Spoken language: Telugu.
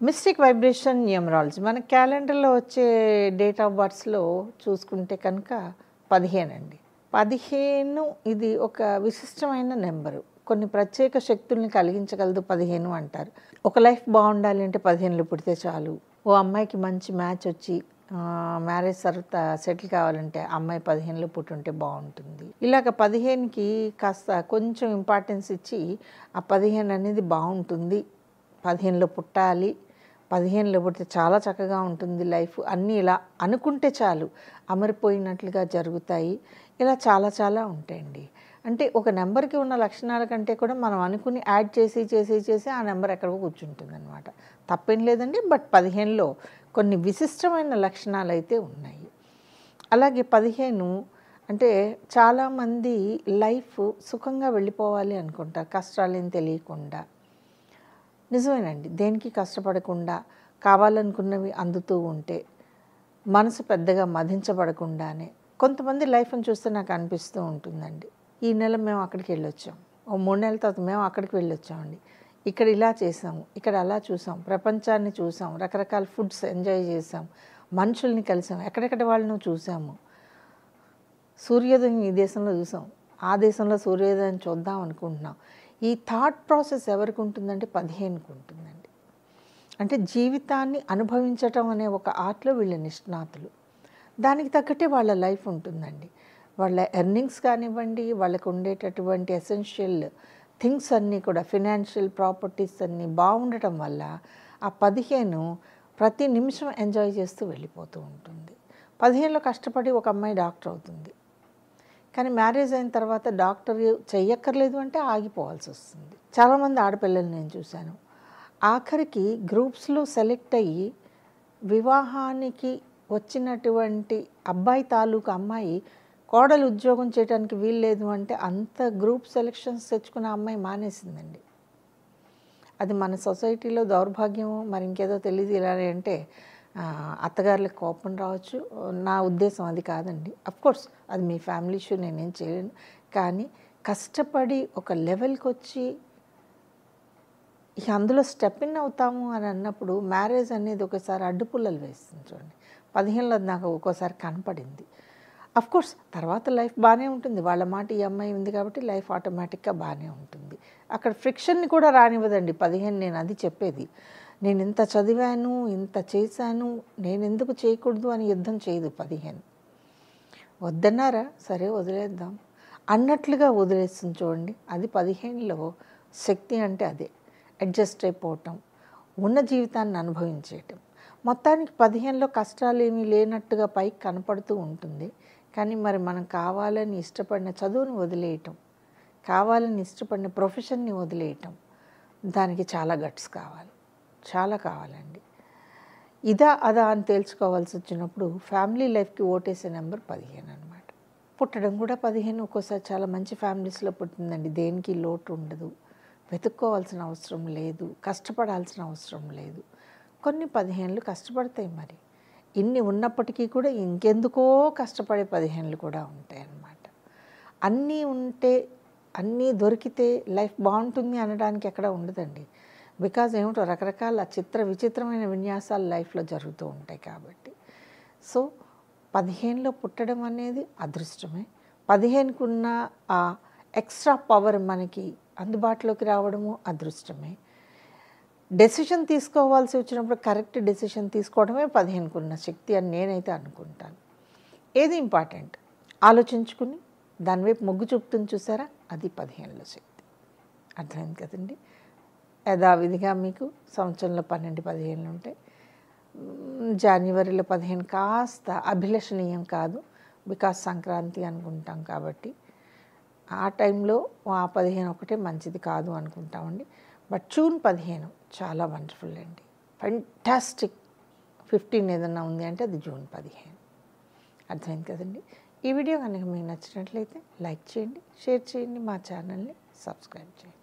మిస్టిక్ వైబ్రేషన్ న్యూమరాలజీ మన క్యాలెండర్లో వచ్చే డేట్ ఆఫ్ బర్త్స్లో చూసుకుంటే కనుక 15 అండి. 15 ఇది ఒక విశిష్టమైన నెంబరు. కొన్ని ప్రత్యేక శక్తుల్ని కలిగించగలదు 15 అంటారు. ఒక లైఫ్ బాగుండాలి అంటే 15లో పుడితే చాలు. ఓ అమ్మాయికి మంచి మ్యాచ్ వచ్చి మ్యారేజ్ తర్వాత సెటిల్ కావాలంటే అమ్మాయి 15లో పుట్టుంటే బాగుంటుంది. ఇలాగ 15కి కాస్త కొంచెం ఇంపార్టెన్స్ ఇచ్చి ఆ 15 అనేది బాగుంటుంది, 15లో పుట్టాలి, 15లో పుడితే చాలా చక్కగా ఉంటుంది లైఫ్ అన్నీ ఇలా అనుకుంటే చాలు అమరిపోయినట్లుగా జరుగుతాయి. ఇలా చాలా చాలా ఉంటాయండి. అంటే ఒక నెంబర్కి ఉన్న లక్షణాల కంటే కూడా మనం అనుకుని యాడ్ చేసి ఆ నెంబర్ ఎక్కడికో కూర్చుంటుంది అనమాట. తప్పేం లేదండి. బట్ 15లో కొన్ని విశిష్టమైన లక్షణాలు అయితే ఉన్నాయి. అలాగే 15 అంటే చాలామంది లైఫ్ సుఖంగా వెళ్ళిపోవాలి అనుకుంటారు, కష్టాలేం తెలియకుండా. నిజమేనండి. దేనికి కష్టపడకుండా కావాలనుకున్నవి అందుతూ ఉంటే మనసు పెద్దగా మధించబడకుండానే కొంతమంది లైఫ్ని చూస్తే నాకు అనిపిస్తూ ఉంటుందండి. ఈ నెల మేము అక్కడికి వెళ్ళొచ్చాం, ఓ 3 నెలల తర్వాత మేము అక్కడికి వెళ్ళొచ్చామండి, ఇక్కడ ఇలా చేసాము, ఇక్కడ అలా చూసాం, ప్రపంచాన్ని చూసాం, రకరకాల ఫుడ్స్ ఎంజాయ్ చేసాం, మనుషుల్ని కలిసాం, ఎక్కడెక్కడ వాళ్ళను చూసాము, సూర్యోదయం ఈ దేశంలో చూసాం, ఆ దేశంలో సూర్యోదయం చూద్దాం అనుకుంటున్నాం. ఈ థాట్ ప్రాసెస్ ఎవరికి ఉంటుందంటే 15కి ఉంటుందండి. అంటే జీవితాన్ని అనుభవించటం అనే ఒక ఆర్ట్లో వీళ్ళ నిష్ణాతులు. దానికి తగ్గట్టే వాళ్ళ లైఫ్ ఉంటుందండి. వాళ్ళ ఎర్నింగ్స్ కానివ్వండి, వాళ్ళకు ఉండేటటువంటి ఎసెన్షియల్ థింగ్స్ అన్నీ కూడా, ఫినాన్షియల్ ప్రాపర్టీస్ అన్నీ బాగుండటం వల్ల ఆ 15 ప్రతి నిమిషం ఎంజాయ్ చేస్తూ వెళ్ళిపోతూ ఉంటుంది. 15లో కష్టపడి ఒక అమ్మాయి డాక్టర్ అవుతుంది, కానీ మ్యారేజ్ అయిన తర్వాత డాక్టర్ చెయ్యక్కర్లేదు అంటే ఆగిపోవాల్సి వస్తుంది. చాలామంది ఆడపిల్లలు నేను చూశాను, ఆఖరికి గ్రూప్స్లో సెలెక్ట్ అయ్యి వివాహానికి వచ్చినటువంటి అబ్బాయి తాలూకు అమ్మాయి కోడలు ఉద్యోగం చేయడానికి వీల్లేదు అంటే అంత గ్రూప్ సెలెక్షన్స్ తెచ్చుకున్న అమ్మాయి మానేసిందండి. అది మన సొసైటీలో దౌర్భాగ్యమో మరి ఇంకేదో తెలియదు. ఇలా అంటే అత్తగారులకు కోపం రావచ్చు, నా ఉద్దేశం అది కాదండి. అఫ్కోర్స్ అది మీ ఫ్యామిలీ ఇష్యూ, నేనేం చేయలేను. కానీ కష్టపడి ఒక లెవెల్కి వచ్చి ఇక అందులో స్టెప్ ఇన్ అవుతాము అని అన్నప్పుడు మ్యారేజ్ అనేది ఒకసారి అడ్డుపుల్లలు వేస్తుంది. చూడండి, 15లో నాకు ఒక్కోసారి కనపడింది. అఫ్కోర్స్ తర్వాత లైఫ్ బాగానే ఉంటుంది, వాళ్ళ మాట ఈ అమ్మాయి ఉంది కాబట్టి లైఫ్ ఆటోమేటిక్గా బాగానే ఉంటుంది. అక్కడ ఫ్రిక్షన్ని కూడా రానివ్వదండి 15. నేను అది చెప్పేది. నేను ఇంత చదివాను, ఇంత చేశాను, నేను ఎందుకు చేయకూడదు అని యుద్ధం చేయదు 15. వద్దన్నారా, సరే వదిలేద్దాం అన్నట్లుగా వదిలేస్తుంది. చూడండి, అది 15లో శక్తి అంటే అదే. అడ్జస్ట్ అయిపోవటం, ఉన్న జీవితాన్ని అనుభవించేయటం. మొత్తానికి 15లో కష్టాలు ఏమీ లేనట్టుగా పైకి కనపడుతూ ఉంటుంది. కానీ మరి మనం కావాలని ఇష్టపడిన చదువుని వదిలేయటం, కావాలని ఇష్టపడిన ప్రొఫెషన్ని వదిలేయటం, దానికి చాలా గట్స్ కావాలి, చాలా కావాలండి. ఇదా అదా అని తేల్చుకోవాల్సి వచ్చినప్పుడు ఫ్యామిలీ లైఫ్కి ఓటేసే నెంబర్ 15 అనమాట. పుట్టడం కూడా 15 ఒక్కోసారి చాలా మంచి ఫ్యామిలీస్లో పుట్టిందండి. దేనికి లోటు ఉండదు, వెతుక్కోవాల్సిన అవసరం లేదు, కష్టపడాల్సిన అవసరం లేదు. కొన్ని 15లు కష్టపడతాయి. మరి ఇన్ని ఉన్నప్పటికీ కూడా ఇంకెందుకో కష్టపడే 15లు కూడా ఉంటాయి అన్నమాట. అన్నీ ఉంటే, అన్నీ దొరికితే లైఫ్ బాగుంటుంది అనడానికి ఎక్కడ ఉండదండి. బికాజ్ ఏమిటో రకరకాల విచిత్రమైన విన్యాసాలు లైఫ్లో జరుగుతూ ఉంటాయి కాబట్టి. సో 15లో పుట్టడం అనేది అదృష్టమే. 15కు ఉన్న ఆ ఎక్స్ట్రా పవర్ మనకి అందుబాటులోకి రావడము అదృష్టమే. డెసిషన్ తీసుకోవాల్సి వచ్చినప్పుడు కరెక్ట్ డెసిషన్ తీసుకోవడమే 15కు ఉన్న శక్తి అని నేనైతే అనుకుంటాను. ఏది ఇంపార్టెంట్ ఆలోచించుకుని దాని వైపు మొగ్గు చూపుతుంది చూసారా, అది 15లో శక్తి. అర్థమైంది కదండి. యథావిధిగా మీకు సంవత్సరంలో 12, 15 ఉంటాయి. జనవరిలో 15 కాస్త అభిలషణీయం కాదు, బికాస్ సంక్రాంతి అనుకుంటాం కాబట్టి ఆ టైంలో ఆ 15 ఒకటే మంచిది కాదు అనుకుంటామండి. బట్ జూన్ 15 చాలా వండర్ఫుల్ అండి, ఫెంటాస్టిక్. 15 ఏదన్నా ఉంది అంటే అది జూన్ 15. అర్థమైంది కదండి. ఈ వీడియో కనుక మీకు నచ్చినట్లయితే లైక్ చేయండి, షేర్ చేయండి, మా ఛానల్ని సబ్స్క్రైబ్ చేయండి.